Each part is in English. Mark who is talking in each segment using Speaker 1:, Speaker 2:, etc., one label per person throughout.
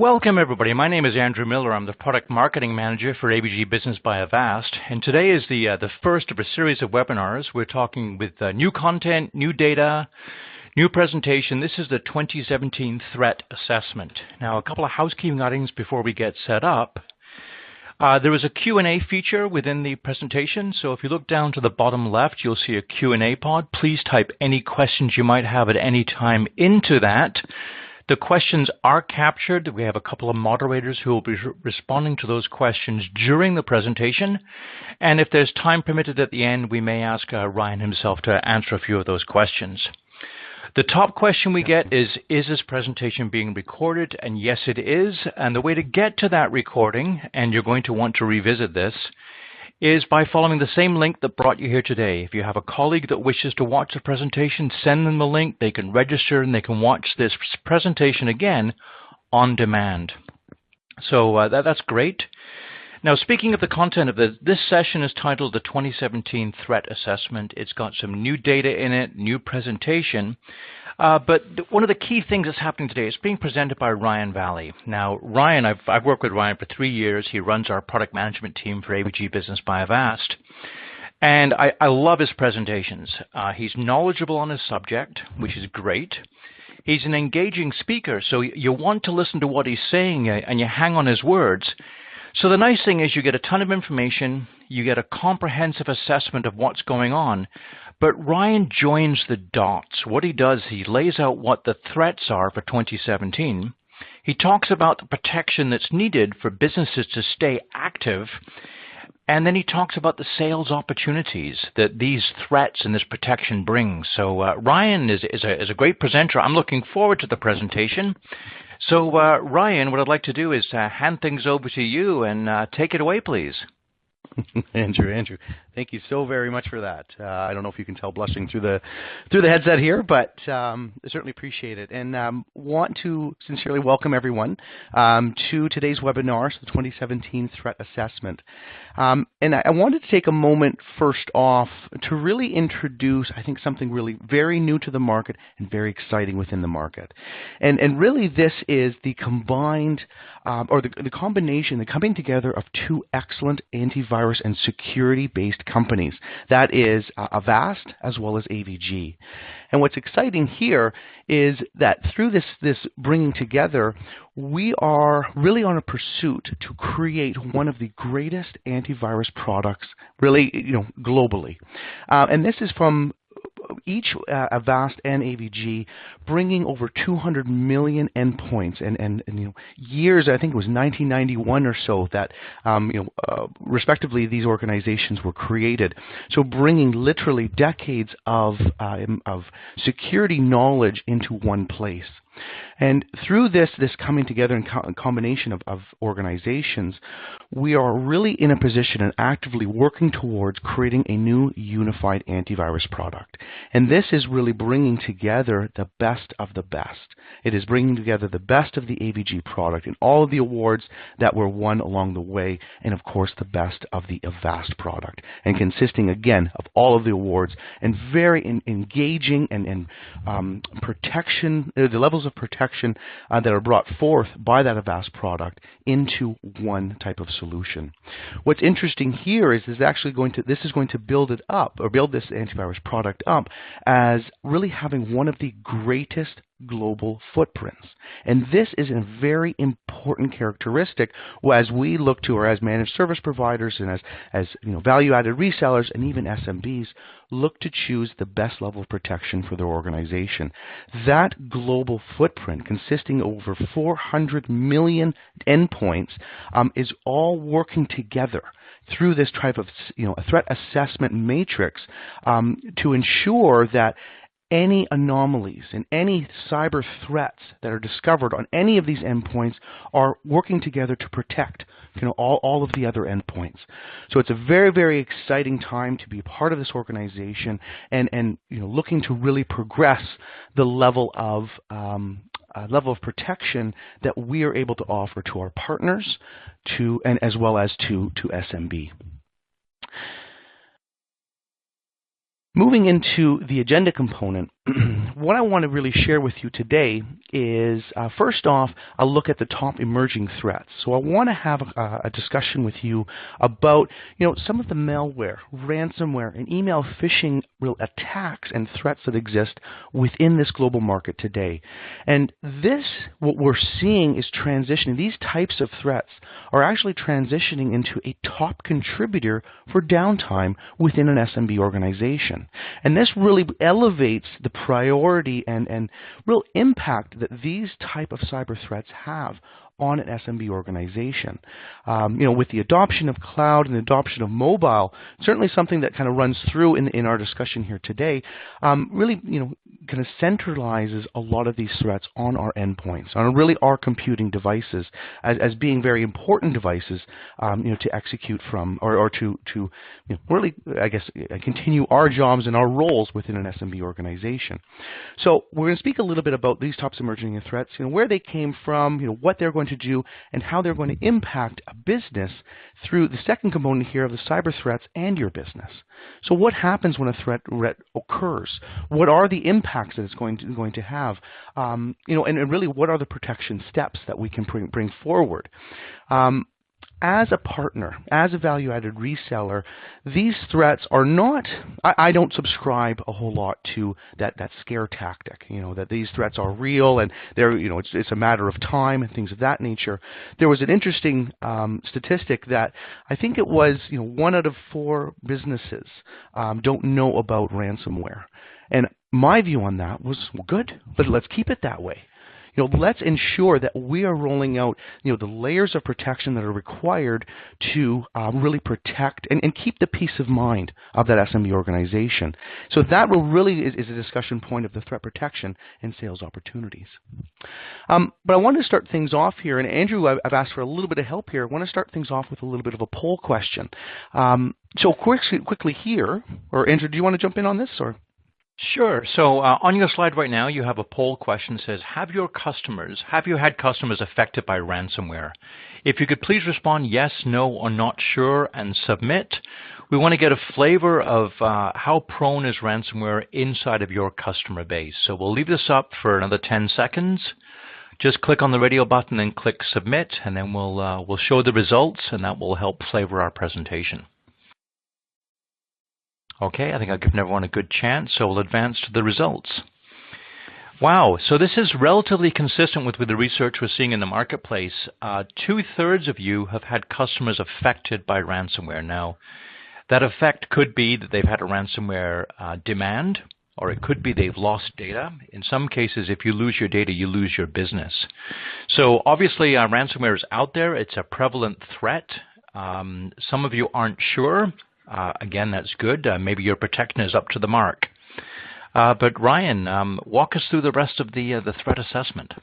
Speaker 1: Welcome everybody. My name is Andrew Miller. I'm the Product Marketing Manager for ABG Business by Avast. And today is the first of a series of webinars. We're talking with new content, new data, new presentation. This is the 2017 Threat Assessment. Now, a couple of housekeeping items before we get set up. There is a Q&A feature within the presentation. So if you look down to the bottom left, you'll see a Q&A pod. Please type any questions you might have at any time into that. The questions are captured. We have a couple of moderators who will be responding to those questions during the presentation. And if there's time permitted at the end, we may ask Ryan himself to answer a few of those questions. The top question we get is this presentation being recorded? And yes, it is. And the way to get to that recording, and you're going to want to revisit this, is by following the same link that brought you here today. If you have a colleague that wishes to watch the presentation, send them the link. They can register and they can watch this presentation again on demand. So that's great. Now, speaking of the content of this session is titled the 2017 Threat Assessment. It's got some new data in it, new presentation. But one of the key things that's happening today is being presented by Ryan Valley. Now, Ryan, I've worked with Ryan for 3 years. He runs our product management team for ABG Business by Avast. And I love his presentations. He's knowledgeable on his subject, which is great. He's an engaging speaker, so you want to listen to what he's saying and you hang on his words. So the nice thing is you get a ton of information, you get a comprehensive assessment of what's going on, but Ryan joins the dots. What he does, he lays out what the threats are for 2017. He talks about the protection that's needed for businesses to stay active, and then he talks about the sales opportunities that these threats and this protection brings. So Ryan is a great presenter. I'm looking forward to the presentation. So, Ryan, what I'd like to do is hand things over to you and take it away, please.
Speaker 2: Andrew, thank you so very much for that. I don't know if you can tell blushing through the headset here, but I certainly appreciate it. And want to sincerely welcome everyone to today's webinar, so the 2017 Threat Assessment. And I wanted to take a moment first off to really introduce, I think, something really very new to the market and very exciting within the market. And really this is the combined, or the combination, the coming together of two excellent antivirus and security-based companies. That is Avast as well as AVG. And what's exciting here is that through this bringing together, we are really on a pursuit to create one of the greatest antivirus products, really, globally. And this is from each Avast and AVG bringing over 200 million endpoints and years, I think it was 1991 or so that respectively these organizations were created. So bringing literally decades of security knowledge into one place. And through this coming together and combination of organizations, we are really in a position and actively working towards creating a new unified antivirus product. And this is really bringing together the best of the best. It is bringing together the best of the AVG product and all of the awards that were won along the way, and of course the best of the Avast product, and consisting again of all of the awards and very engaging and protection, the levels of protection that are brought forth by that Avast product into one type of solution. What's interesting here is this is going to build it up, or build this antivirus product up as really having one of the greatest global footprints. And this is a very important characteristic as we look to, or as managed service providers and as value-added resellers and even SMBs look to choose the best level of protection for their organization. That global footprint, consisting of over 400 million endpoints, is all working together through this type of a threat assessment matrix to ensure that any anomalies and any cyber threats that are discovered on any of these endpoints are working together to protect all of the other endpoints. So it's a very, very exciting time to be part of this organization and looking to really progress the level of protection that we are able to offer to our partners and as well as to SMB. Moving into the agenda component, what I want to really share with you today is, first off, a look at the top emerging threats. So I want to have a discussion with you about, some of the malware, ransomware, and email phishing real attacks and threats that exist within this global market today. And this, what we're seeing is transitioning. These types of threats are actually transitioning into a top contributor for downtime within an SMB organization. And this really elevates the priority and real impact that these type of cyber threats have on an SMB organization. With the adoption of cloud and the adoption of mobile, certainly something that kind of runs through in our discussion here today, really, kind of centralizes a lot of these threats on our endpoints, on really our computing devices as being very important devices, to execute from or to really, I guess, continue our jobs and our roles within an SMB organization. So we're going to speak a little bit about these types of emerging threats, where they came from, what they're going to do, and how they're going to impact a business through the second component here of the cyber threats and your business. So what happens when a threat occurs? What are the impacts that it's going to have? And really, what are the protection steps that we can bring forward? As a partner, as a value-added reseller, these threats are not, I don't subscribe a whole lot to that scare tactic, that these threats are real and they're, it's a matter of time and things of that nature. There was an interesting statistic that I think it was, 1 out of 4 businesses don't know about ransomware. And my view on that was, well, good, but let's keep it that way. Let's ensure that we are rolling out, the layers of protection that are required to really protect and keep the peace of mind of that SMB organization. So that will really is a discussion point of the threat protection and sales opportunities. But I want to start things off here, and Andrew, I've asked for a little bit of help here. I want to start things off with a little bit of a poll question. So quickly here, or Andrew, do you want to jump in on this, or?
Speaker 1: Sure. So on your slide right now, you have a poll question that says, have you had customers affected by ransomware? If you could please respond yes, no, or not sure and submit. We want to get a flavor of how prone is ransomware inside of your customer base. So we'll leave this up for another 10 seconds. Just click on the radio button and click submit, and then we'll show the results, and that will help flavor our presentation. Okay, I think I've given everyone a good chance, so we'll advance to the results. Wow, so this is relatively consistent with the research we're seeing in the marketplace. 2/3 of you have had customers affected by ransomware. Now, that effect could be that they've had a ransomware demand, or it could be they've lost data. In some cases, if you lose your data, you lose your business. So obviously, ransomware is out there. It's a prevalent threat. Some of you aren't sure. Again, that's good. Maybe your protection is up to the mark. But Ryan, walk us through the rest of the threat assessment.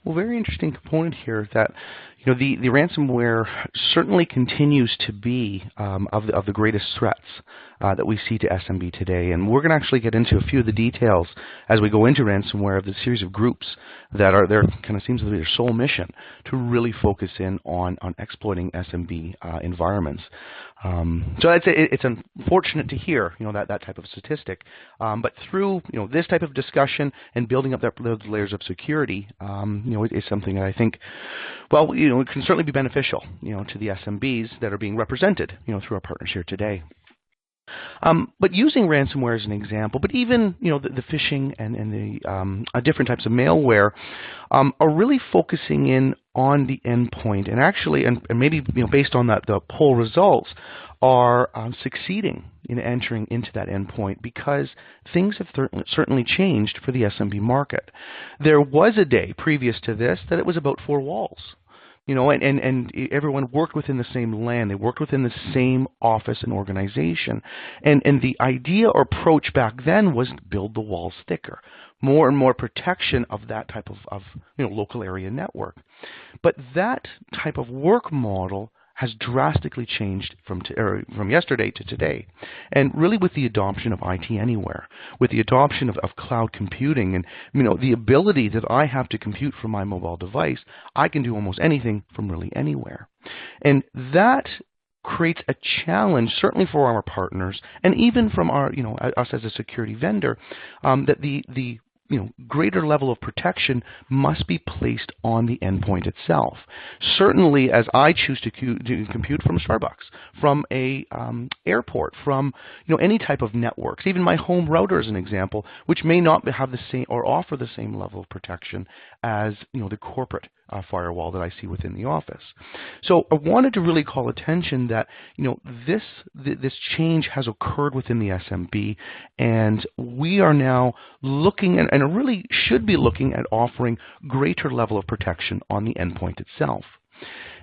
Speaker 2: Well, very interesting component here that the ransomware certainly continues to be of the greatest threats that we see to SMB today, and we're going to actually get into a few of the details as we go into ransomware of the series of groups that are there. Kind of seems to be their sole mission to really focus in on exploiting SMB environments. So it's unfortunate to hear that type of statistic, but through this type of discussion and building up those layers of security, it is something that I think, well, it can certainly be beneficial to the SMBs that are being represented through our partners here today. But using ransomware as an example, but even the phishing and the different types of malware are really focusing in on the endpoint, and actually, and maybe based on the poll results, are succeeding in entering into that endpoint because things have certainly changed for the SMB market. There was a day previous to this that it was about 4 walls. And everyone worked within the same land. They worked within the same office and organization. And the idea or approach back then was to build the walls thicker, more and more protection of that type of local area network. But that type of work model has drastically changed from yesterday to today. And really with the adoption of IT Anywhere, with the adoption of cloud computing, and the ability that I have to compute from my mobile device, I can do almost anything from really anywhere. And that creates a challenge, certainly for our partners, and even from our, us as a security vendor, that the greater level of protection must be placed on the endpoint itself. Certainly, as I choose to compute from Starbucks, from a airport, from any type of networks, even my home router as an example, which may not have the same or offer the same level of protection as the corporate firewall that I see within the office. So I wanted to really call attention that this change has occurred within the SMB, and we are now looking and really should be looking at offering greater level of protection on the endpoint itself.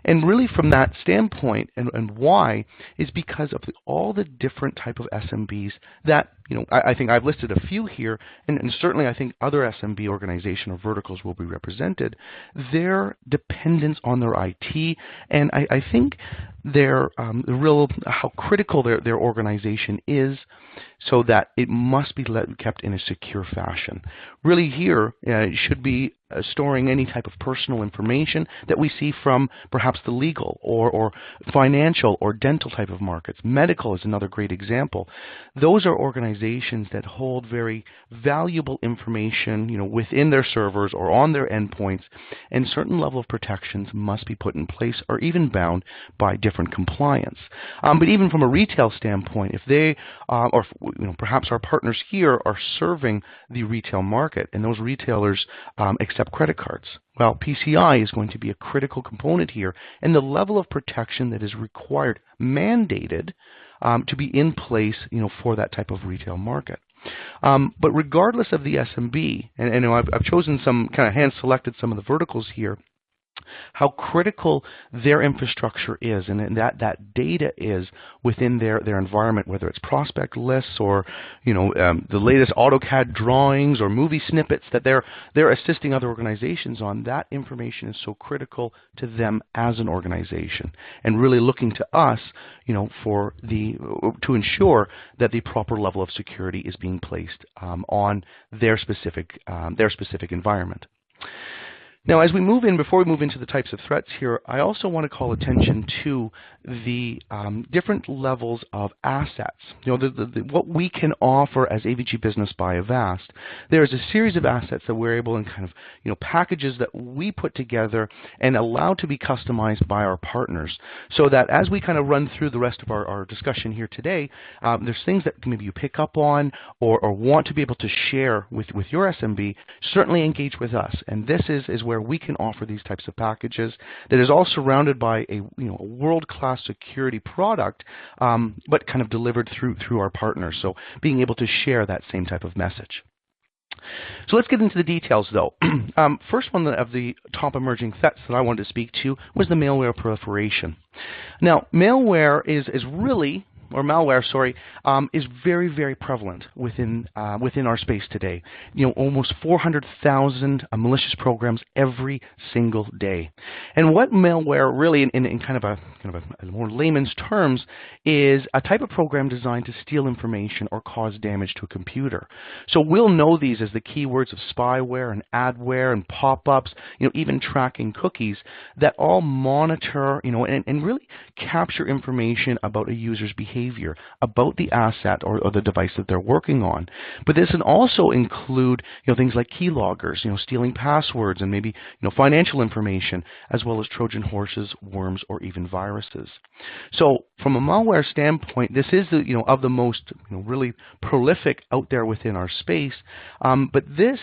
Speaker 2: And really from that standpoint, and why, is because of all the different type of SMBs that, I think I've listed a few here, and certainly I think other SMB organization or verticals will be represented, their dependence on their IT, and I think their how critical their organization is, so that it must be kept in a secure fashion. Really here, it should be storing any type of personal information that we see from perhaps the legal or financial or dental type of markets. Medical is another great example. Those are organizations that hold very valuable information within their servers or on their endpoints, and certain level of protections must be put in place or even bound by different compliance. But even from a retail standpoint, if they or perhaps our partners here are serving the retail market, and those retailers accept credit cards, well, PCI is going to be a critical component here, and the level of protection that is required, mandated, to be in place, for that type of retail market. But regardless of the SMB, and I've chosen some kind of hand-selected some of the verticals here, how critical their infrastructure is, and that data is within their environment, whether it's prospect lists or the latest AutoCAD drawings or movie snippets that they're assisting other organizations on. That information is so critical to them as an organization, and really looking to us, to ensure that the proper level of security is being placed on their specific environment. Now, as we before we move into the types of threats here, I also want to call attention to the different levels of assets. What we can offer as AVG Business by Avast. There is a series of assets that we're able, and kind of packages that we put together and allow to be customized by our partners, so that as we kind of run through the rest of our discussion here today, there's things that maybe you pick up on or want to be able to share with your SMB. Certainly engage with us, and this is where we can offer these types of packages that is all surrounded by a world-class security product, but kind of delivered through our partners. So being able to share that same type of message. So let's get into the details, though. First one of the top emerging threats that I wanted to speak to was the malware proliferation. Now, malware is very, very prevalent within our space today. Almost 400,000 malicious programs every single day. And what malware really, in kind of a more layman's terms, is a type of program designed to steal information or cause damage to a computer. So we'll know these as the keywords of spyware and adware and pop-ups, even tracking cookies, that all monitor, and really capture information about a user's behavior, about the asset or the device that they're working on. But this can also include things like keyloggers, stealing passwords and maybe financial information, as well as Trojan horses, worms, or even viruses. So from a malware standpoint, this is of the most really prolific out there within our space. But this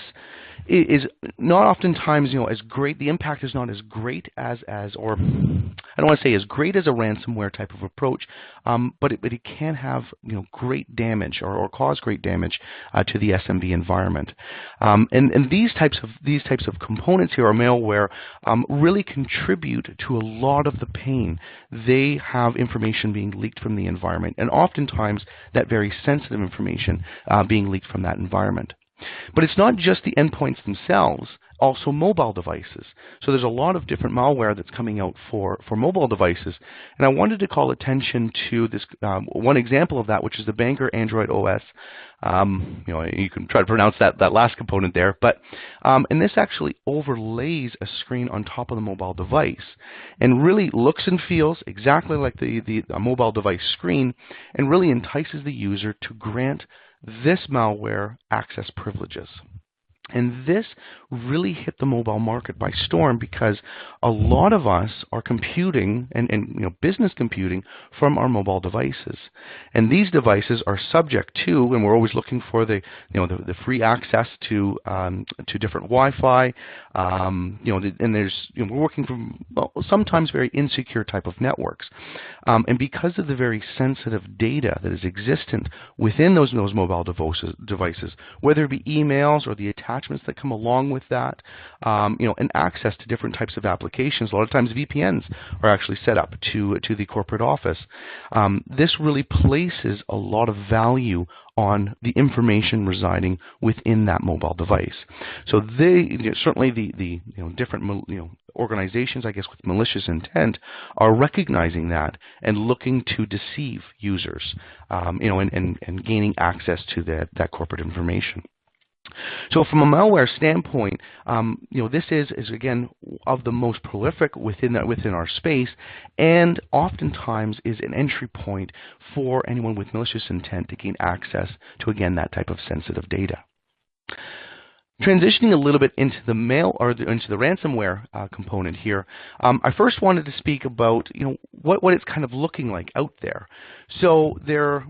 Speaker 2: is not oftentimes as great. The impact is not as great or I don't want to say as great as a ransomware type of approach, but it can have great damage or cause great damage to the SMB environment. And these types of components here, or malware, really contribute to a lot of the pain. They have information being leaked from the environment, and oftentimes that very sensitive information being leaked from that environment. But it's not just the endpoints themselves Also mobile devices. So there's a lot of different malware that's coming out for mobile devices. And I wanted to call attention to this one example of that, which is the Banker Android OS. You can try to pronounce that last component there, but and this actually overlays a screen on top of the mobile device, and really looks and feels exactly like the mobile device screen, and really entices the user to grant this malware access privileges. And this really hit the mobile market by storm, because a lot of us are computing and business computing from our mobile devices, and these devices are subject to, and we're always looking for the free access to different Wi-Fi, and we're working from sometimes very insecure type of networks, and because of the very sensitive data that is existent within those mobile devices, whether it be emails or the attachments that come along with that, and access to different types of applications. A lot of times VPNs are actually set up to the corporate office. This really places a lot of value on the information residing within that mobile device. So certainly the different organizations, I guess, with malicious intent are recognizing that and looking to deceive users, and gaining access to that corporate information. So from a malware standpoint, this is again of the most prolific within our space, and oftentimes is an entry point for anyone with malicious intent to gain access to, again, that type of sensitive data. Transitioning a little bit into the into the ransomware component here, I first wanted to speak about what it's kind of looking like out there. So there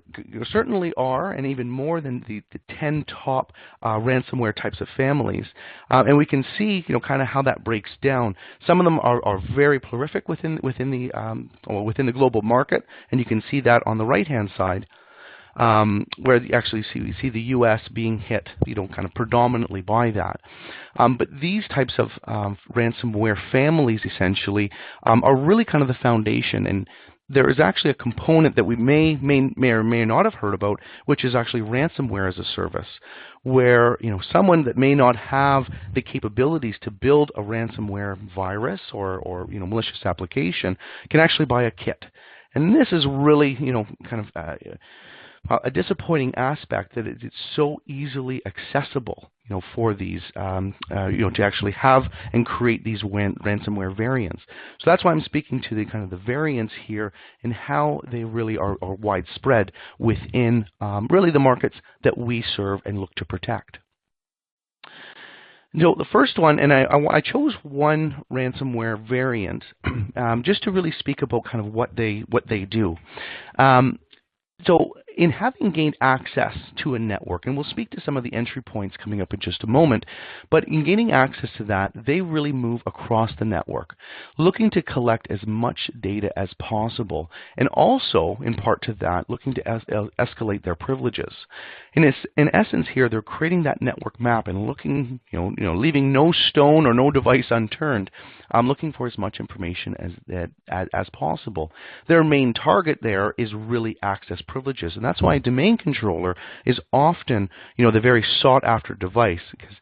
Speaker 2: certainly are, and even more than the 10 top ransomware types of families, and we can see kind of how that breaks down. Some of them are very prolific within the global market, and you can see that on the right hand side. Where you actually see the U.S. being hit, kind of predominantly by that. But these types of ransomware families, essentially, are really kind of the foundation. And there is actually a component that we may or may not have heard about, which is actually ransomware as a service, where someone that may not have the capabilities to build a ransomware virus or malicious application can actually buy a kit. And this is really kind of a disappointing aspect, that it's so easily accessible, for these, to actually have and create these ransomware variants. So that's why I'm speaking to the kind of the variants here and how they really are widespread within really the markets that we serve and look to protect. So the first one, and I chose one ransomware variant just to really speak about kind of what they do. So in having gained access to a network, and we'll speak to some of the entry points coming up in just a moment, but in gaining access to that, they really move across the network, looking to collect as much data as possible, and also, in part to that, looking to escalate their privileges. In essence here, they're creating that network map and looking, leaving no stone or no device unturned, looking for as much information as possible. Their main target there is really access privileges, and that's why a domain controller is often, the very sought-after device, because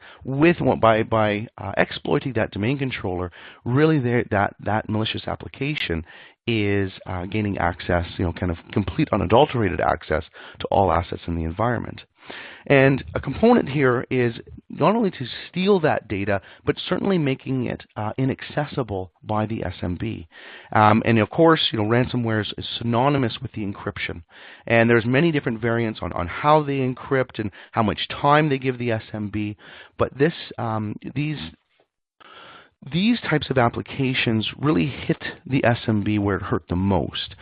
Speaker 2: by exploiting that domain controller, really that malicious application is gaining access, kind of complete unadulterated access to all assets in the environment. And a component here is not only to steal that data, but certainly making it inaccessible by the SMB. And of course, ransomware is synonymous with the encryption. And there's many different variants on how they encrypt and how much time they give the SMB. But these types of applications really hit the SMB where it hurt the most.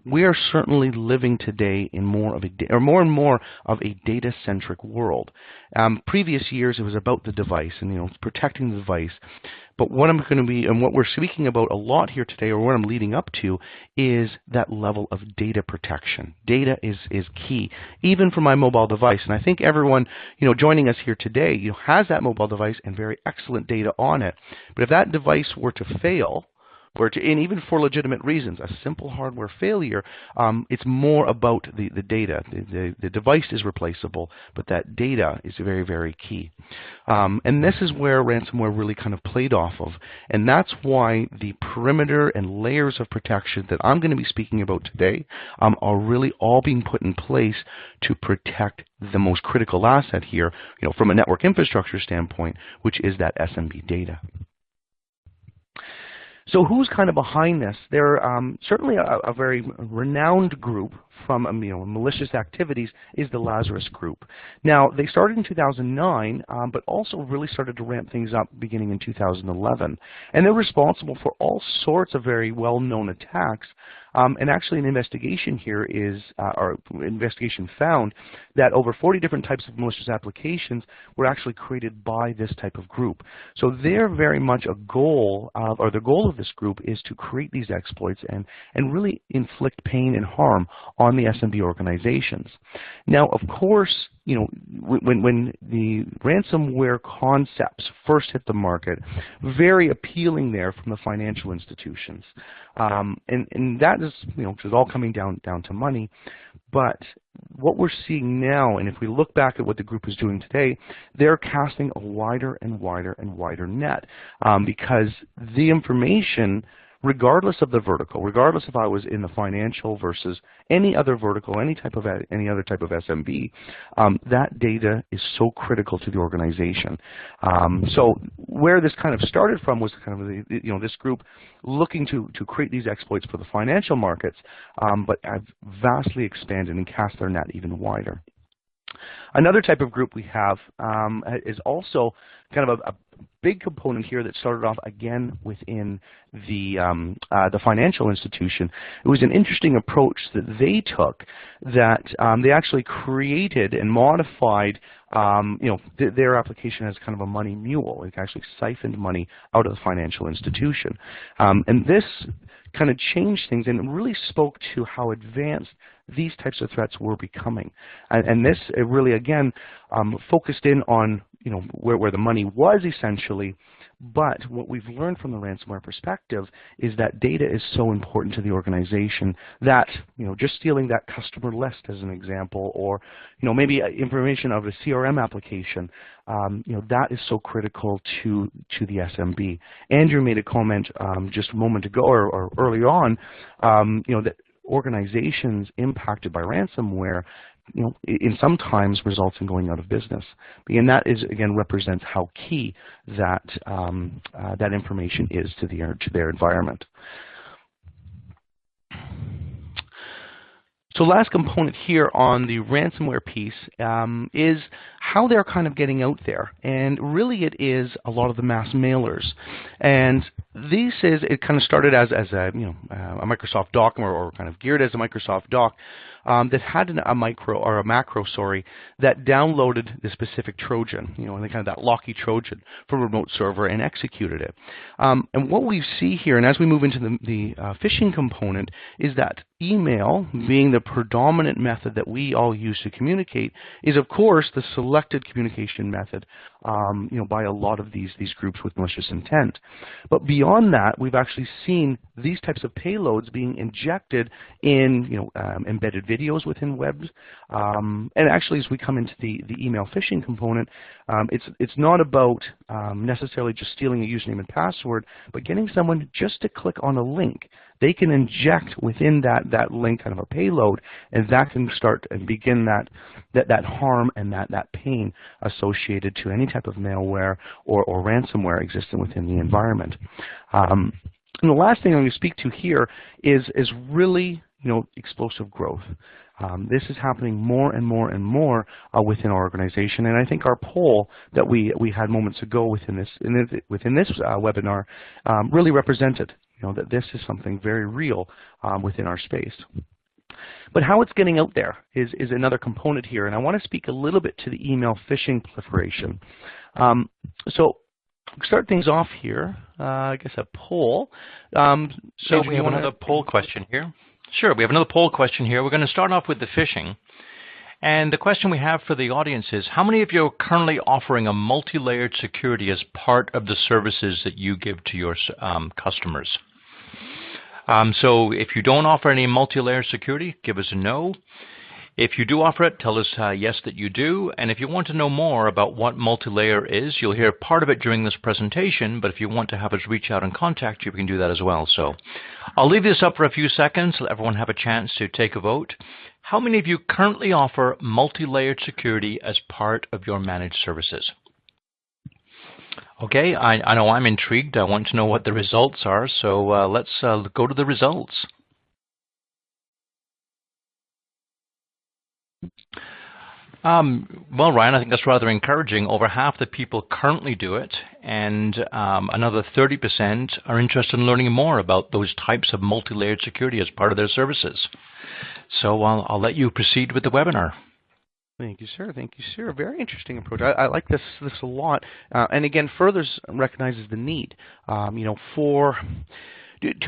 Speaker 2: We are certainly living today in more and more of a data-centric world. Previous years, it was about the device and protecting the device. But what I'm going to be, and what we're speaking about a lot here today, or what I'm leading up to, is that level of data protection. Data is key, even for my mobile device. And I think everyone, joining us here today, has that mobile device and very excellent data on it. But if that device were to fail, and even for legitimate reasons, a simple hardware failure, it's more about the data. The device is replaceable, but that data is very, very key. And this is where ransomware really kind of played off of. And that's why the perimeter and layers of protection that I'm going to be speaking about today are really all being put in place to protect the most critical asset here, from a network infrastructure standpoint, which is that SMB data. So who's kind of behind this? They're certainly a very renowned group from malicious activities is the Lazarus Group. Now, they started in 2009, but also really started to ramp things up beginning in 2011. And they're responsible for all sorts of very well-known attacks. And actually an investigation here or investigation found that over 40 different types of malicious applications were actually created by this type of group. So they're very much the goal of this group is to create these exploits and really inflict pain and harm on the SMB organizations. Now, of course, when the ransomware concepts first hit the market, very appealing there from the financial institutions. And that is, which is all coming down to money. But what we're seeing now, and if we look back at what the group is doing today, they're casting a wider and wider and wider net because the information, regardless of the vertical, regardless if I was in the financial versus any other vertical, any other type of SMB, that data is so critical to the organization. So where this kind of started from was kind of this group looking to create these exploits for the financial markets, but have vastly expanded and cast their net even wider. Another type of group we have is also kind of a big component here that started off again within the financial institution. It was an interesting approach that they took, that they actually created and modified their application as kind of a money mule. It actually siphoned money out of the financial institution. And this kind of changed things and really spoke to how advanced these types of threats were becoming. And this really, again, focused in on where the money was essentially. But what we've learned from the ransomware perspective is that data is so important to the organization that just stealing that customer list as an example, or maybe information of a CRM application, that is so critical to the SMB. Andrew made a comment just a moment ago or early on, that organizations impacted by ransomware in sometimes results in going out of business. And that is, again, represents how key that that information is to their environment. So last component here on the ransomware piece is how they're kind of getting out there. And really it is a lot of the mass mailers. And it kind of started as a Microsoft doc or kind of geared as a Microsoft doc that had a macro that downloaded the specific Trojan, and kind of that locky Trojan from a remote server and executed it. And what we see here, and as we move into the phishing component, is that email, being the predominant method that we all use to communicate, is of course the selected communication method by a lot of these groups with malicious intent. But beyond that, we've actually seen these types of payloads being injected in embedded videos within webs. And actually, as we come into the email phishing component, it's not about necessarily just stealing a username and password, but getting someone just to click on a link. They can inject within that link kind of a payload, and that can start and begin that harm and that pain associated to any type of malware or ransomware existing within the environment. And the last thing I'm going to speak to here is really explosive growth. This is happening more and more and more within our organization, and I think our poll that we had moments ago within this webinar really represented that this is something very real within our space. But how it's getting out there is another component here, and I want to speak a little bit to the email phishing proliferation. So start things off here. I guess a poll.
Speaker 1: So we have another poll question here. Sure, we have another poll question here. We're going to start off with the phishing. And the question we have for the audience is, how many of you are currently offering a multi-layered security as part of the services that you give to your customers? So if you don't offer any multi-layer security, give us a no. If you do offer it, tell us yes that you do. And if you want to know more about what multi-layer is, you'll hear part of it during this presentation, but if you want to have us reach out and contact you, we can do that as well. So I'll leave this up for a few seconds, let everyone have a chance to take a vote. How many of you currently offer multi-layered security as part of your managed services? Okay, I know I'm intrigued. I want to know what the results are, so let's go to the results. Well, Ryan, I think that's rather encouraging. Over half the people currently do it, and another 30% are interested in learning more about those types of multi-layered security as part of their services. So I'll let you proceed with the webinar.
Speaker 2: Thank you, sir. Thank you, sir. Very interesting approach. I like this a lot, and again, further recognizes the need, to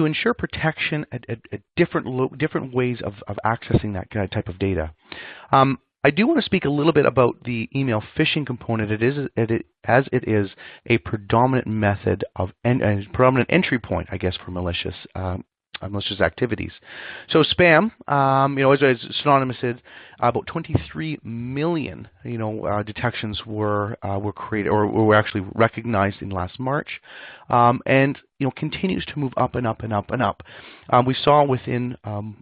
Speaker 2: ensure protection at different ways of accessing that type of data. I do want to speak a little bit about the email phishing component. As it is a predominant method of a predominant entry point, I guess, for malicious activities. So spam, as Synonymous said, about 23 million, detections were created or were actually recognized in last March, and continues to move up and up and up and up. We saw within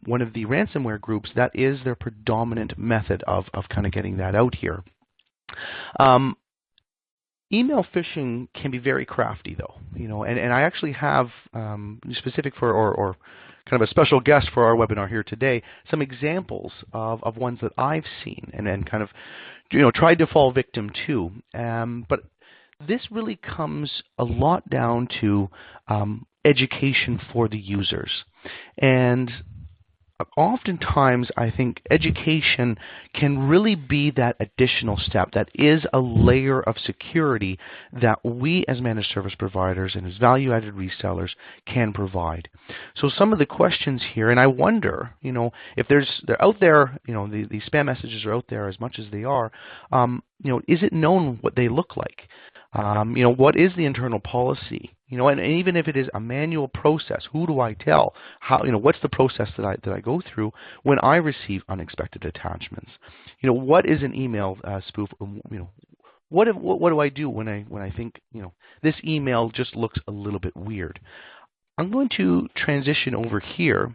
Speaker 2: one of the ransomware groups that is their predominant method of kind of getting that out here. Email phishing can be very crafty, though, and I actually have specific for or kind of a special guest for our webinar here today, some examples of ones that I've seen and kind of tried to fall victim to. But this really comes a lot down to education for the users, and oftentimes, I think education can really be that additional step. That is a layer of security that we as managed service providers and as value-added resellers can provide. So some of the questions here, and I wonder, if they're out there, the spam messages are out there as much as they are, is it known what they look like? What is the internal policy? And even if it is a manual process, who do I tell? How, what's the process that I go through when I receive unexpected attachments? What is an email spoof? What do I do when I think this email just looks a little bit weird? I'm going to transition over here,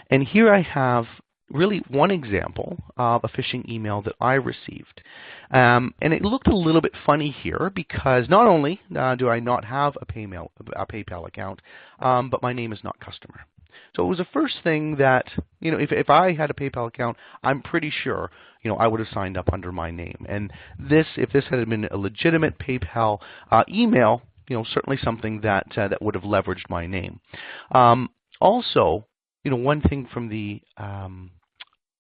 Speaker 2: and here I have really one example of a phishing email that I received. And it looked a little bit funny here because not only do I not have a PayPal account, but my name is not customer. So it was the first thing that, if I had a PayPal account, I'm pretty sure, I would have signed up under my name. And if this had been a legitimate PayPal email, certainly something that would have leveraged my name. Also, one thing from the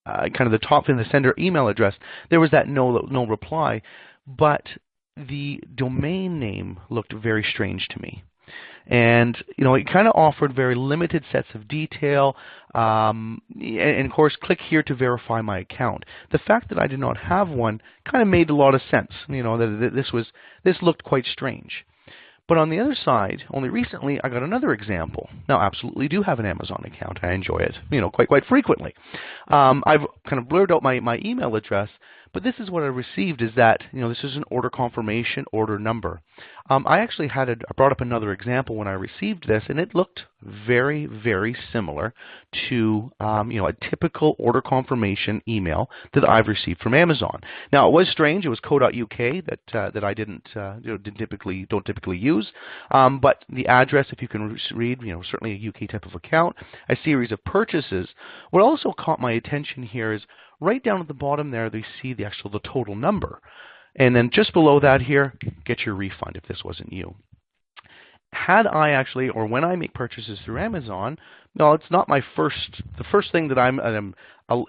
Speaker 2: kind of the top in the sender email address, there was that no reply, but the domain name looked very strange to me. And, it kind of offered very limited sets of detail, and of course, click here to verify my account. The fact that I did not have one kind of made a lot of sense, that this looked quite strange. But on the other side, only recently, I got another example. Now, I absolutely do have an Amazon account. I enjoy it, quite frequently. I've kind of blurred out my email address, but this is what I received is that, this is an order confirmation, order number. I actually brought up another example when I received this, and it looked very, very similar to, a typical order confirmation email that I've received from Amazon. Now, it was strange. It was co.uk that I don't typically use, but the address, if you can read, certainly a UK type of account, a series of purchases. What also caught my attention here is right down at the bottom there, they see the total number. And then just below that here, get your refund if this wasn't you. Had I actually, or when I make purchases through Amazon, no, it's not the first thing that I'm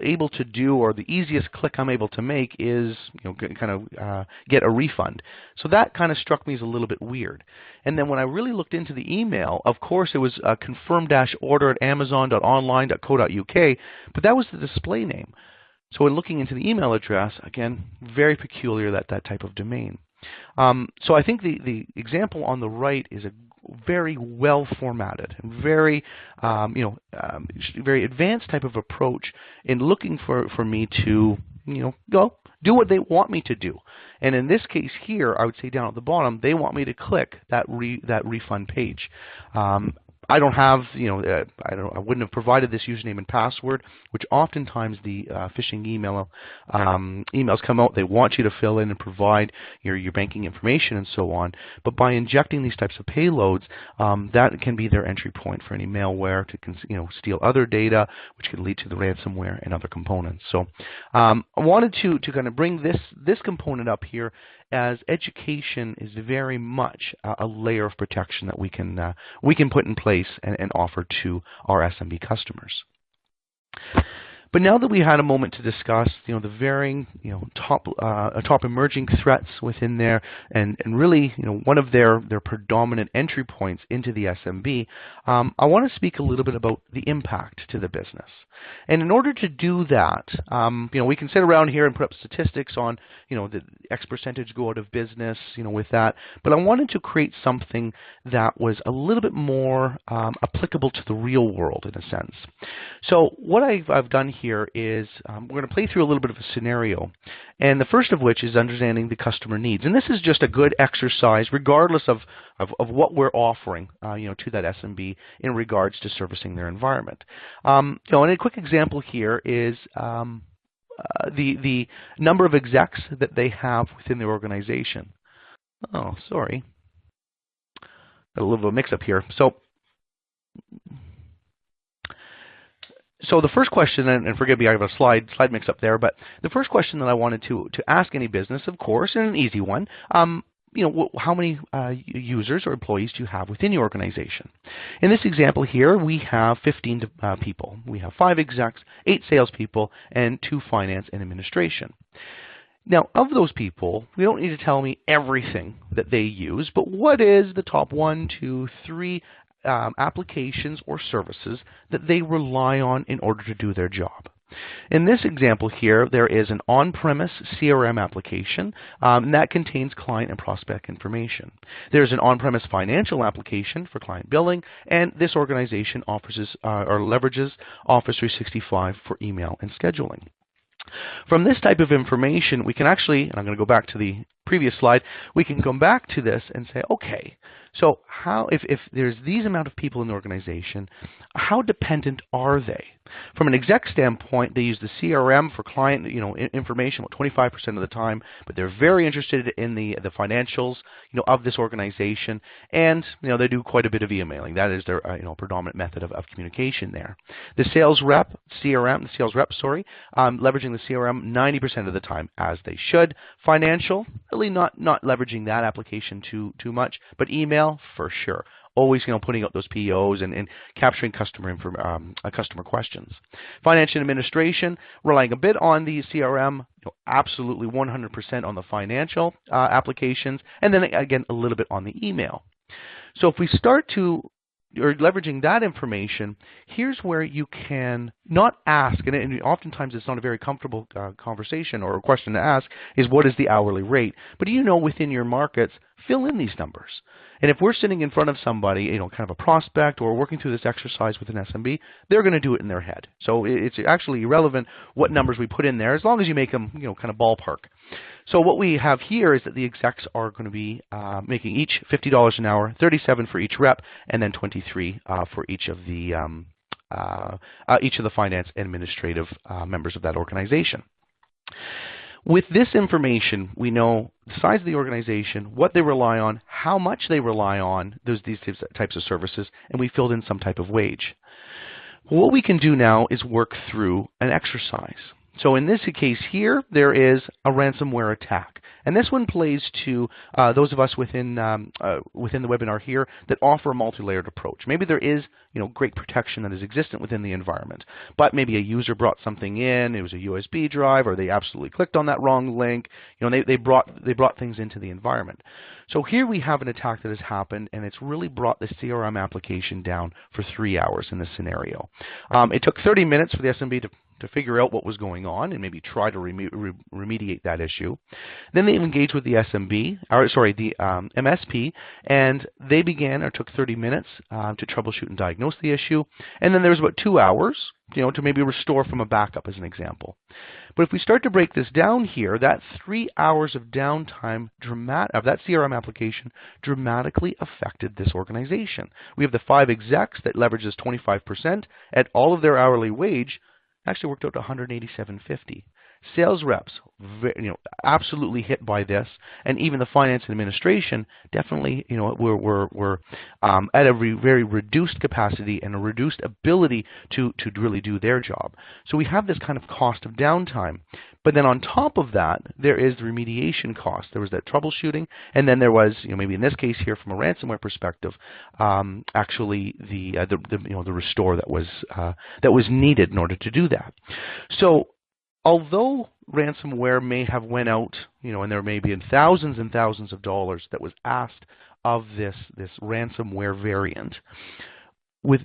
Speaker 2: able to do, or the easiest click I'm able to make is, get a refund. So that kind of struck me as a little bit weird. And then when I really looked into the email, of course it was confirm-order@amazon.online.co.uk, but that was the display name. So in looking into the email address, again, very peculiar that type of domain. So I think the example on the right is very well formatted, and very very advanced type of approach in looking for me to go do what they want me to do. And in this case here, I would say down at the bottom, they want me to click that refund page. I don't have, I wouldn't have provided this username and password, which oftentimes the phishing emails come out. They want you to fill in and provide your banking information and so on. But by injecting these types of payloads, that can be their entry point for any malware to steal other data, which can lead to the ransomware and other components. So I wanted to kind of bring this component up here, as education is very much a layer of protection that we can put in place and offer to our SMB customers. But now that we had a moment to discuss, the varying, top emerging threats within there, and really, one of their predominant entry points into the SMB, I want to speak a little bit about the impact to the business. And in order to do that, we can sit around here and put up statistics on, the X percentage go out of business, with that. But I wanted to create something that was a little bit more applicable to the real world, in a sense. So what I've done here is we're going to play through a little bit of a scenario, and the first of which is understanding the customer needs. And this is just a good exercise, regardless of what we're offering, to that SMB in regards to servicing their environment. And a quick example here is the number of execs that they have within their organization. Oh, sorry, got a little bit of a mix-up here. So the first question, and forgive me, I have a slide mix up there, but the first question that I wanted to ask any business, of course, and an easy one, how many users or employees do you have within your organization? In this example here, we have 15 people. We have 5 execs, 8 salespeople, and 2 finance and administration. Now, of those people, we don't need to tell me everything that they use, but what is the top 1, 2, 3 applications or services that they rely on in order to do their job? In this example here, there is an on-premise CRM application, and that contains client and prospect information. There's an on-premise financial application for client billing, and this organization offers or leverages Office 365 for email and scheduling. From this type of information, we can actually, and I'm going to go back to the previous slide, we can come back to this and say, okay, so how, if there's these amount of people in the organization, how dependent are they? From an exec standpoint, they use the CRM for client information about 25% of the time, but they're very interested in the financials of this organization, and they do quite a bit of emailing. That is their predominant method of communication there. The sales rep, leveraging the CRM 90% of the time, as they should. Financial, really not leveraging that application too much, but email for sure. Always putting out those POs and capturing customer questions. Financial administration, relying a bit on the CRM, absolutely 100% on the financial applications, and then again a little bit on the email. So if we start to leveraging that information, here's where you can not ask, and oftentimes it's not a very comfortable conversation or a question to ask, is what is the hourly rate? But within your markets, fill in these numbers. And if we're sitting in front of somebody, kind of a prospect, or working through this exercise with an SMB, they're going to do it in their head. So it's actually irrelevant what numbers we put in there, as long as you make them, kind of ballpark. So what we have here is that the execs are going to be making each $50 an hour, $37 for each rep, and then $23 for each of the finance and administrative members of that organization. With this information, we know the size of the organization, what they rely on, how much they rely on these types of services, and we filled in some type of wage. What we can do now is work through an exercise. So in this case here, there is a ransomware attack. And this one plays to those of us within the webinar here that offer a multi-layered approach. Maybe there is great protection that is existent within the environment, but maybe a user brought something in, it was a USB drive, or they absolutely clicked on that wrong link. They brought things into the environment. So here we have an attack that has happened, and it's really brought the CRM application down for 3 hours in this scenario. It took 30 minutes for the SMB to to figure out what was going on and maybe try to remediate that issue. Then they engaged with the MSP, and they began or took 30 minutes to troubleshoot and diagnose the issue. And then there was about 2 hours, to maybe restore from a backup as an example. But if we start to break this down here, that 3 hours of downtime of that CRM application dramatically affected this organization. We have the 5 execs that leverages 25% at all of their hourly wage, actually worked out to $187.50. Sales reps, absolutely hit by this, and even the finance and administration definitely, were at a very reduced capacity and a reduced ability to really do their job. So we have this kind of cost of downtime. But then on top of that, there is the remediation cost. There was that troubleshooting, and then there was, maybe in this case here from a ransomware perspective, actually the restore that was needed in order to do that. So although ransomware may have went out, and there may be thousands and thousands of dollars that was asked of this ransomware variant,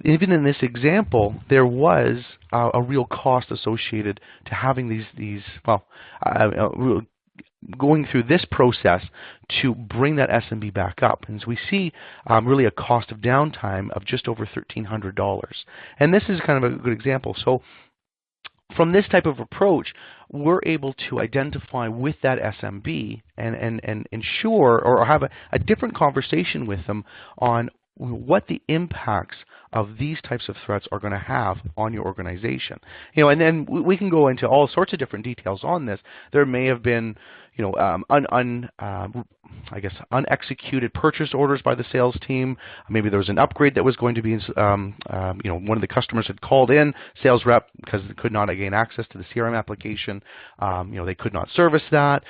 Speaker 2: even in this example, there was a real cost associated to having going through this process to bring that SMB back up. And so we see really a cost of downtime of just over $1,300. And this is kind of a good example. So from this type of approach, we're able to identify with that SMB and ensure or have a different conversation with them on what the impacts of these types of threats are going to have on your organization. And then we can go into all sorts of different details on this. There may have been, unexecuted purchase orders by the sales team. Maybe there was an upgrade that was going to be, one of the customers had called in, sales rep, because they could not gain access to the CRM application. They could not service that.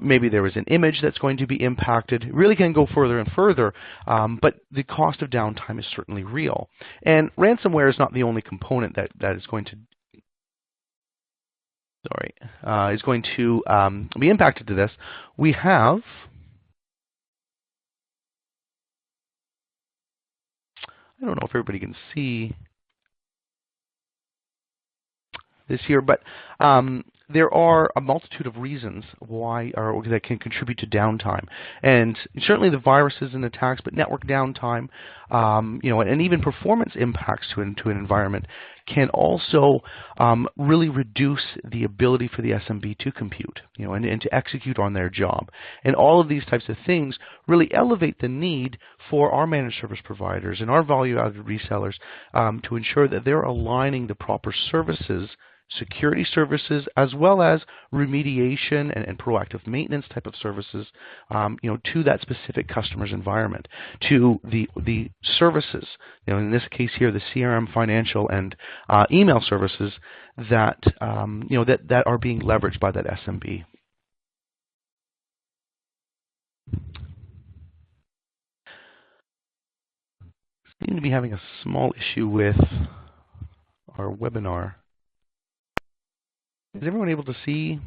Speaker 2: Maybe there was an image that's going to be impacted. It really can go further and further, but the cost of downtime is certainly real. And ransomware is not the only component that is going to be impacted to this. We have, I don't know if everybody can see this here, but there are a multitude of reasons why that can contribute to downtime, and certainly the viruses and attacks, but network downtime, and even performance impacts to an environment can also really reduce the ability for the SMB to compute, and to execute on their job. And all of these types of things really elevate the need for our managed service providers and our value-added resellers to ensure that they're aligning the proper services, security services, as well as remediation and proactive maintenance type of services, to that specific customer's environment, to the services, in this case here, the CRM, financial, and email services that that are being leveraged by that SMB. We seem to be having a small issue with our webinar. Is everyone able to see?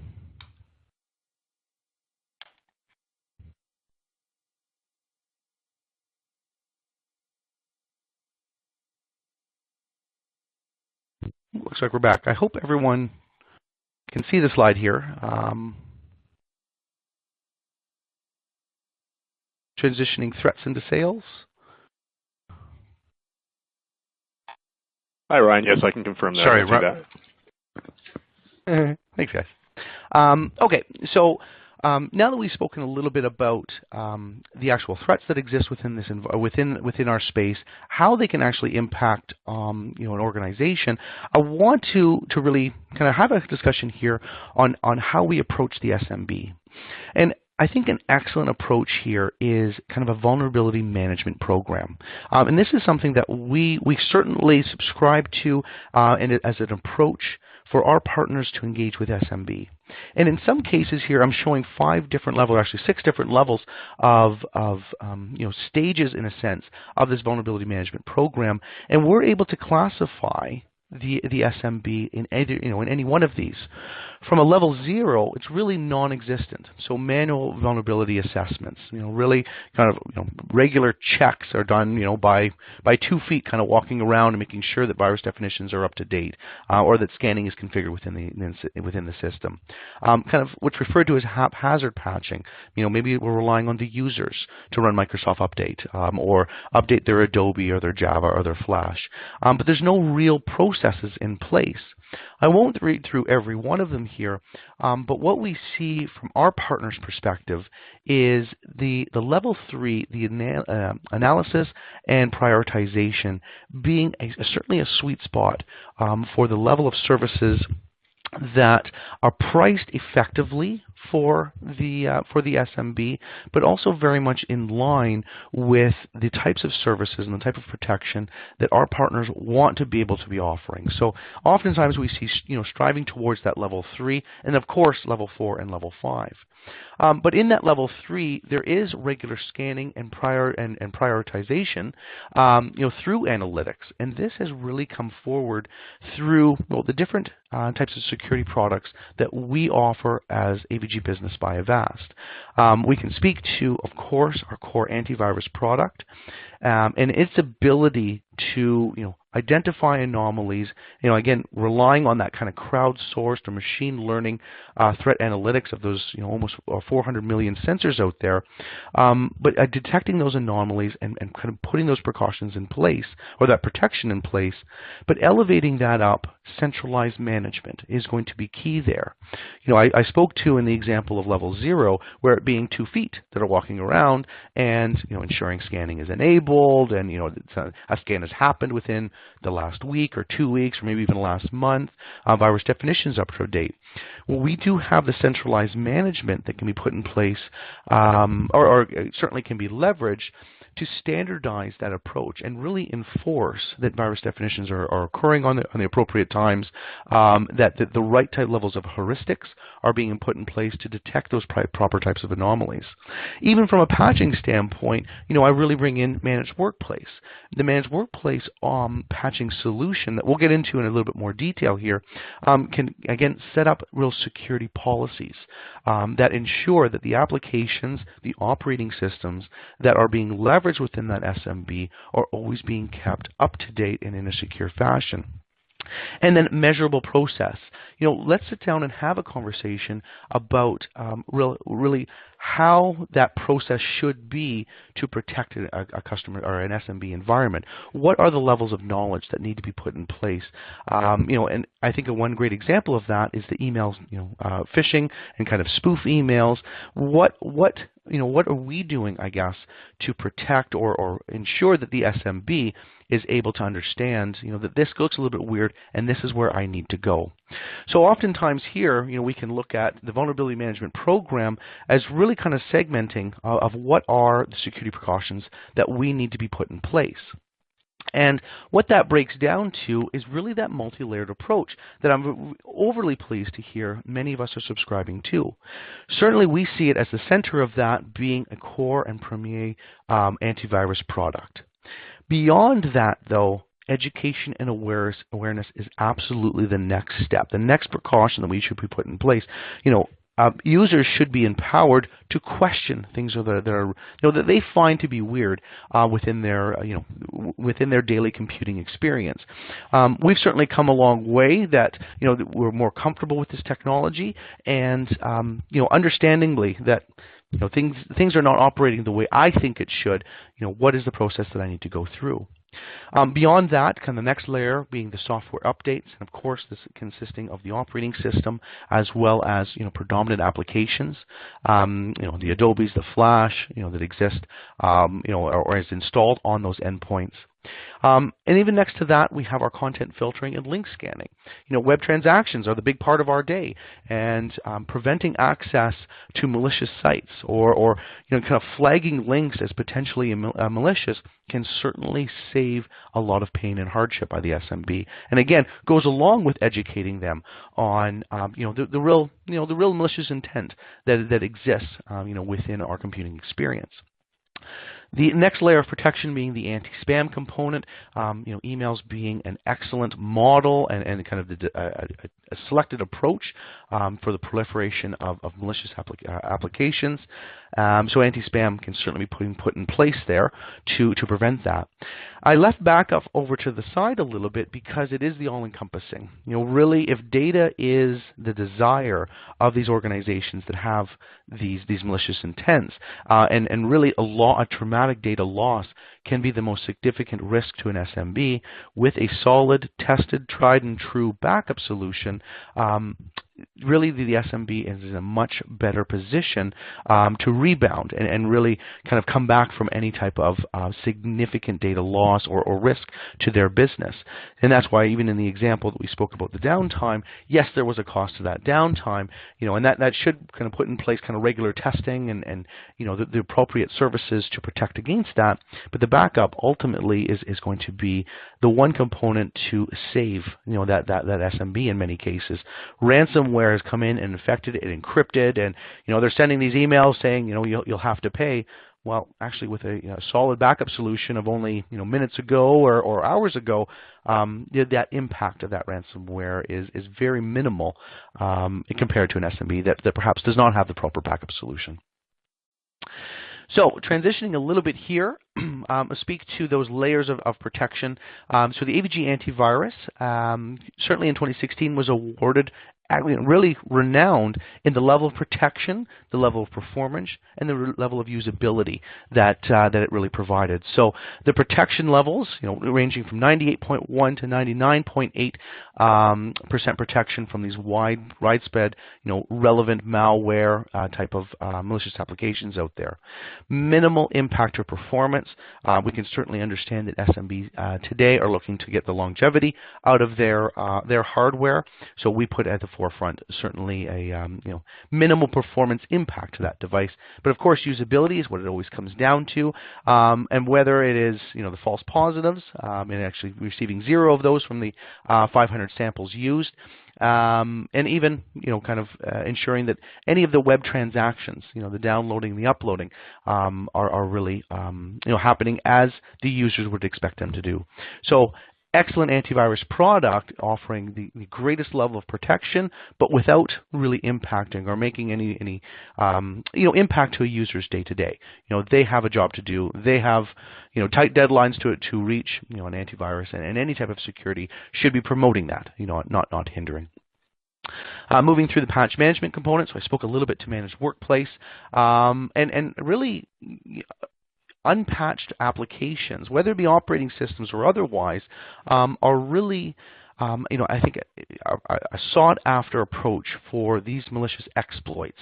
Speaker 2: Looks like we're back. I hope everyone can see the slide here. Transitioning threats into sales.
Speaker 3: Hi, Ryan. Yes, I can confirm that.
Speaker 2: Sorry, Ryan. Thanks, guys. Okay, so now that we've spoken a little bit about the actual threats that exist within this within our space, how they can actually impact an organization, I want to really kind of have a discussion here on how we approach the SMB. And I think an excellent approach here is kind of a vulnerability management program. And this is something that we certainly subscribe to and as an approach for our partners to engage with SMB. And in some cases here, I'm showing 5 different levels, actually 6 different levels of stages, in a sense, of this vulnerability management program. And we're able to classify the SMB in any one of these. From a level 0, it's really non-existent. So manual vulnerability assessments, really kind of regular checks are done, by 2 feet, kind of walking around and making sure that virus definitions are up to date, or that scanning is configured within the system. Kind of what's referred to as haphazard patching. Maybe we're relying on the users to run Microsoft Update, or update their Adobe or their Java or their Flash, but there's no real processes in place. I won't read through every one of them here, but what we see from our partner's perspective is the level 3, the analysis and prioritization being certainly a sweet spot for the level of services that are priced effectively for the SMB, but also very much in line with the types of services and the type of protection that our partners want to be able to be offering. So oftentimes we see striving towards that level 3, and of course level 4 and level 5. But in that level 3, there is regular scanning and prioritization, through analytics, and this has really come forward through the different types of security products that we offer as AVG Business by Avast. We can speak to, of course, our core antivirus product and its ability to identify anomalies, again, relying on that kind of crowdsourced or machine learning threat analytics of those, almost 400 million sensors out there, but detecting those anomalies and kind of putting those precautions in place, or that protection in place, but elevating that up, centralized management is going to be key there. I spoke to in the example of level 0, where it being 2 feet that are walking around and, ensuring scanning is enabled and, a scan has happened within the last week or 2 weeks or maybe even last month, virus definitions up to date. Well, we do have the centralized management that can be put in place, or certainly can be leveraged to standardize that approach and really enforce that virus definitions are occurring on the appropriate times, that the right type levels of heuristics are being put in place to detect those proper types of anomalies. Even from a patching standpoint, I really bring in Managed Workplace. The Managed Workplace patching solution that we'll get into in a little bit more detail here can, again, set up real security policies that ensure that the applications, the operating systems that are being leveraged within that SMB are always being kept up to date and in a secure fashion. And then measurable process. Let's sit down and have a conversation about really how that process should be to protect a customer or an SMB environment. What are the levels of knowledge that need to be put in place? And I think one great example of that is the emails, phishing and kind of spoof emails. What are we doing, I guess, to protect or ensure that the SMB is able to understand, that this looks a little bit weird and this is where I need to go. So oftentimes here, we can look at the vulnerability management program as really kind of segmenting of what are the security precautions that we need to be put in place. And what that breaks down to is really that multi-layered approach that I'm overly pleased to hear many of us are subscribing to. Certainly we see it as the center of that being a core and premier antivirus product. Beyond that, though, education and awareness is absolutely the next step, the next precaution that we should be put in place. Users should be empowered to question things that they find to be weird within their daily computing experience. We've certainly come a long way that we're more comfortable with this technology, and understandingly that things are not operating the way I think it should. What is the process that I need to go through? Beyond that, kind of the next layer being the software updates, and of course this consisting of the operating system as well as predominant applications, the Adobes, the Flash, that exist, or is installed on those endpoints. And even next to that, we have our content filtering and link scanning. Web transactions are the big part of our day, and preventing access to malicious sites or kind of flagging links as potentially malicious can certainly save a lot of pain and hardship by the SMB. And again, goes along with educating them on the real malicious intent that exists within our computing experience. The next layer of protection being the anti-spam component, emails being an excellent model and kind of a selected approach for the proliferation of malicious applications. So anti-spam can certainly be put in place there to prevent that. I left backup over to the side a little bit because it is the all-encompassing. Really, if data is the desire of these organizations that have these malicious intents, and really a traumatic data loss can be the most significant risk to an SMB, with a solid, tested, tried and true backup solution, really the SMB is in a much better position to rebound and really kind of come back from any type of significant data loss or risk to their business. And that's why even in the example that we spoke about the downtime, yes, there was a cost to that downtime, and that should kind of put in place kind of regular testing and the appropriate services to protect against that. But the backup ultimately is going to be the one component to save that SMB in many cases. Ransomware has come in and infected it, encrypted, and they're sending these emails saying you'll have to pay. Well, actually, with a solid backup solution of only minutes ago or hours ago, that impact of that ransomware is very minimal compared to an SMB that perhaps does not have the proper backup solution. So transitioning a little bit here, I'll speak to those layers of protection. So the AVG antivirus, certainly in 2016, was awarded really renowned in the level of protection, the level of performance, and the level of usability that it really provided. So the protection levels, ranging from 98.1 to 99.8% protection from these widespread, relevant malware type of malicious applications out there. Minimal impact or performance. We can certainly understand that SMBs today are looking to get the longevity out of their hardware. So we put at the forefront certainly a minimal performance impact to that device. But of course, usability is what it always comes down to, and whether it is the false positives and actually receiving 0 of those from the 500 samples used. And even kind of ensuring that any of the web transactions, the downloading, the uploading, are really happening as the users would expect them to do. So excellent antivirus product offering the greatest level of protection, but without really impacting or making any impact to a user's day to day. They have a job to do. They have tight deadlines to reach. An antivirus and any type of security should be promoting that. Not hindering. Moving through the patch management component, so I spoke a little bit to managed workplace, and really unpatched applications, whether it be operating systems or otherwise, are really I think a sought-after approach for these malicious exploits.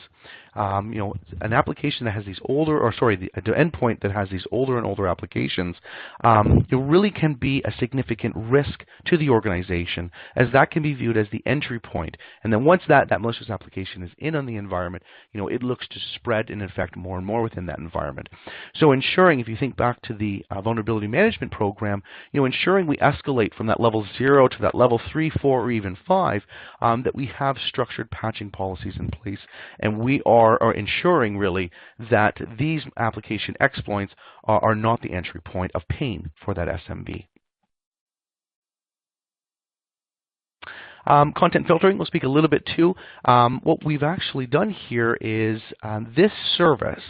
Speaker 2: An application that has these the endpoint that has these older and older applications, it really can be a significant risk to the organization, as that can be viewed as the entry point. And then once that malicious application is in on the environment, it looks to spread and infect more and more within that environment. So ensuring, if you think back to the vulnerability management program, ensuring we escalate from that level 0 to that level 3, 4, or even 5, that we have structured patching policies in place, and we are ensuring really that these application exploits are not the entry point of pain for that SMB. Content filtering, we'll speak a little bit to. What we've actually done here is this service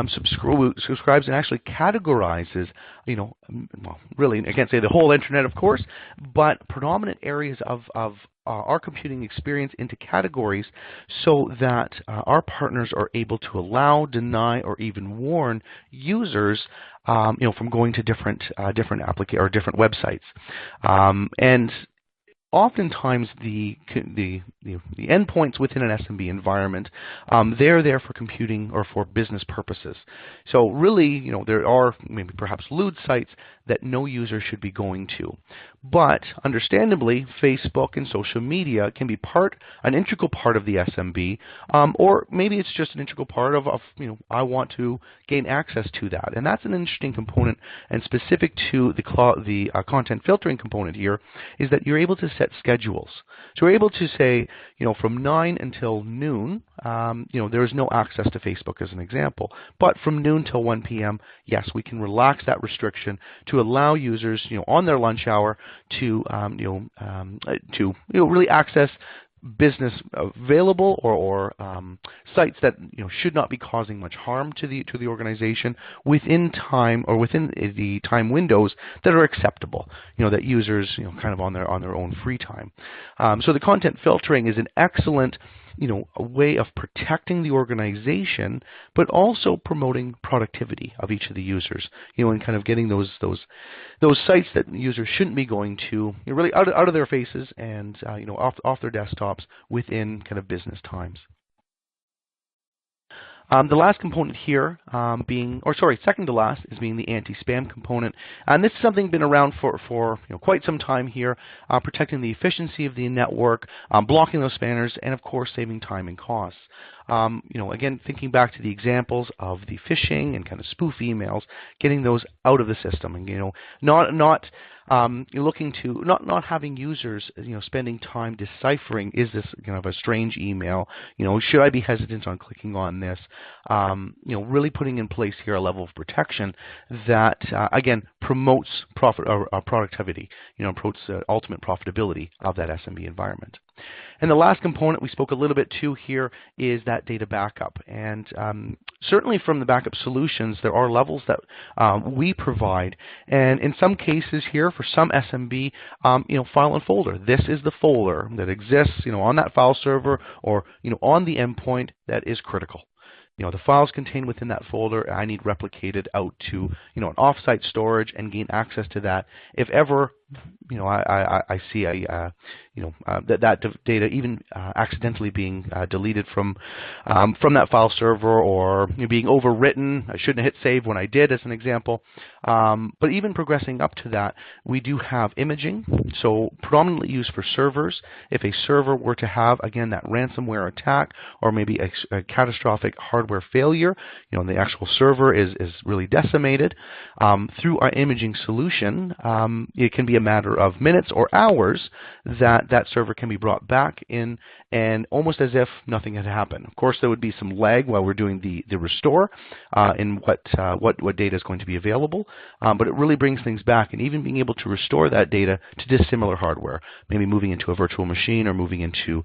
Speaker 2: subscribes and actually categorizes, well, really, I can't say the whole internet, of course, but predominant areas of our computing experience into categories, so that our partners are able to allow, deny, or even warn users, from going to different websites, and oftentimes the endpoints within an SMB environment, they're there for computing or for business purposes. So really, there are maybe perhaps lewd sites that no user should be going to. But understandably, Facebook and social media can be an integral part of the SMB, or maybe it's just an integral part of I want to gain access to that. And that's an interesting component, and specific to the content filtering component here, is that you're able to set schedules. So we're able to say, from 9 until noon, there is no access to Facebook as an example. But from noon till 1 p.m., yes, we can relax that restriction to allow users, on their lunch hour to, really access business available or sites that should not be causing much harm to the organization within time or within the time windows that are acceptable. That users kind of on their own free time. So the content filtering is an excellent a way of protecting the organization, but also promoting productivity of each of the users, and kind of getting those sites that users shouldn't be going to, really out of their faces and, off their desktops within kind of business times. The last component here second to last is being the anti-spam component. And this is something been around for quite some time here, protecting the efficiency of the network, blocking those spammers, and of course saving time and costs. Again, thinking back to the examples of the phishing and kind of spoof emails, getting those out of the system, and not having users spending time deciphering, is this kind of a strange email? Should I be hesitant on clicking on this? Really putting in place here a level of protection that again promotes productivity, promotes ultimate profitability of that SMB environment. And the last component we spoke a little bit to here is that data backup. And certainly from the backup solutions, there are levels that we provide. And in some cases here, for some SMB, file and folder. This is the folder that exists, on that file server or, on the endpoint that is critical. The files contained within that folder, I need replicated out to, an offsite storage and gain access to that. If ever, I see that data even accidentally being deleted from that file server, or being overwritten. I shouldn't have hit save when I did, as an example. But even progressing up to that, we do have imaging, so predominantly used for servers. If a server were to have, again, that ransomware attack, or maybe a catastrophic hardware failure, the actual server is really decimated, through our imaging solution, it can be a matter of minutes or hours that server can be brought back in, and almost as if nothing had happened. Of course, there would be some lag while we're doing the restore in what data is going to be available, but it really brings things back, and even being able to restore that data to dissimilar hardware, maybe moving into a virtual machine or moving into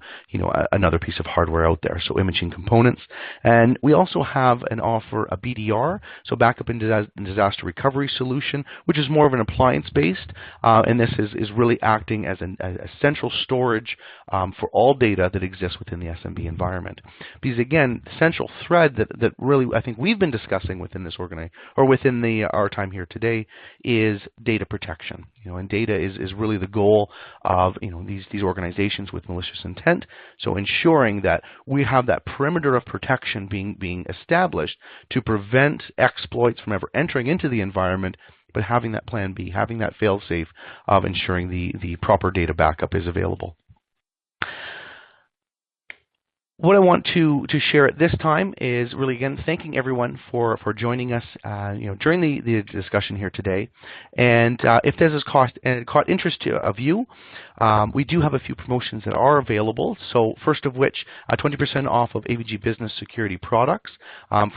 Speaker 2: another piece of hardware out there. So imaging components, and we also have and offer a BDR, so backup and disaster recovery solution, which is more of an appliance based, and this is really acting as a central storage for all data that exists within the SMB environment. Because again, the central thread that really I think we've been discussing within this within our time here today is data protection. And data is really the goal of these organizations with malicious intent. So ensuring that we have that perimeter of protection being established to prevent exploits from ever entering into the environment, but having that plan B, having that fail-safe of ensuring the proper data backup is available. What I want to share at this time is really, again, thanking everyone for joining us during the discussion here today. And if this has caught interest of you, we do have a few promotions that are available. So first of which, 20% off of AVG Business Security products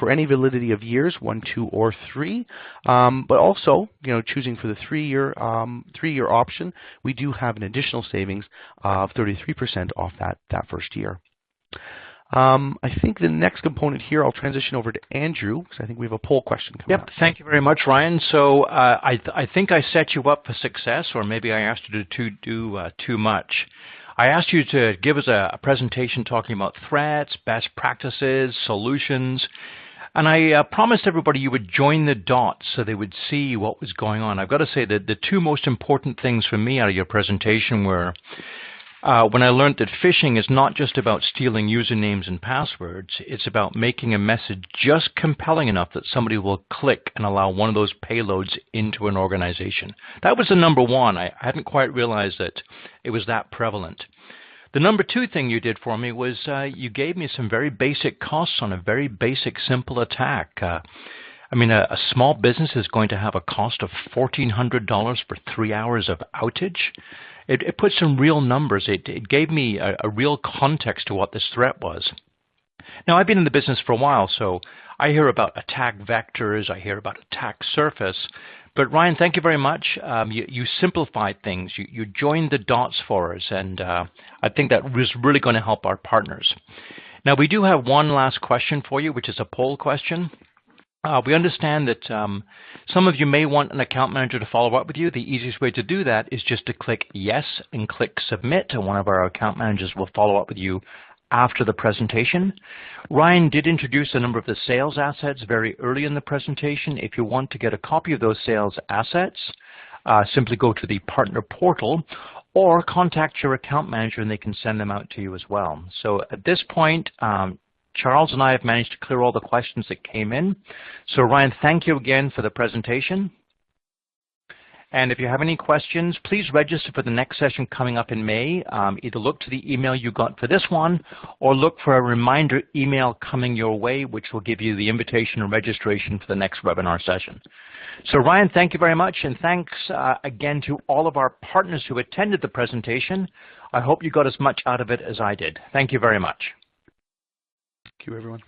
Speaker 2: for any validity of years, 1, 2, or 3. But also, choosing for the 3-year option, we do have an additional savings of 33% off that first year. I think the next component here, I'll transition over to Andrew, because I think we have a poll question coming up.
Speaker 1: Thank you very much, Ryan. So I think I set you up for success, or maybe I asked you to do too much. I asked you to give us a presentation talking about threats, best practices, solutions, and I promised everybody you would join the dots so they would see what was going on. I've got to say that the two most important things for me out of your presentation were when I learned that phishing is not just about stealing usernames and passwords, it's about making a message just compelling enough that somebody will click and allow one of those payloads into an organization. That was the number one. I hadn't quite realized that it was that prevalent. The number two thing you did for me was you gave me some very basic costs on a very basic, simple attack. I mean, a small business is going to have a cost of $1,400 for 3 hours of outage. it put some real numbers. It gave me a real context to what this threat was. Now, I've been in the business for a while, so I hear about attack vectors, I hear about attack surface. But Ryan, thank you very much. You simplified things. You joined the dots for us, and I think that was really going to help our partners. Now, we do have one last question for you, which is a poll question. We understand that some of you may want an account manager to follow up with you. The easiest way to do that is just to click yes and click submit, and one of our account managers will follow up with you after the presentation. Ryan did introduce a number of the sales assets very early in the presentation. If you want to get a copy of those sales assets, simply go to the partner portal or contact your account manager and they can send them out to you as well. So at this point, Charles and I have managed to clear all the questions that came in. So Ryan, thank you again for the presentation. And if you have any questions, please register for the next session coming up in May. Either look to the email you got for this one or look for a reminder email coming your way, which will give you the invitation and registration for the next webinar session. So Ryan, thank you very much, and thanks again to all of our partners who attended the presentation. I hope you got as much out of it as I did. Thank you very much.
Speaker 2: Thank you, everyone.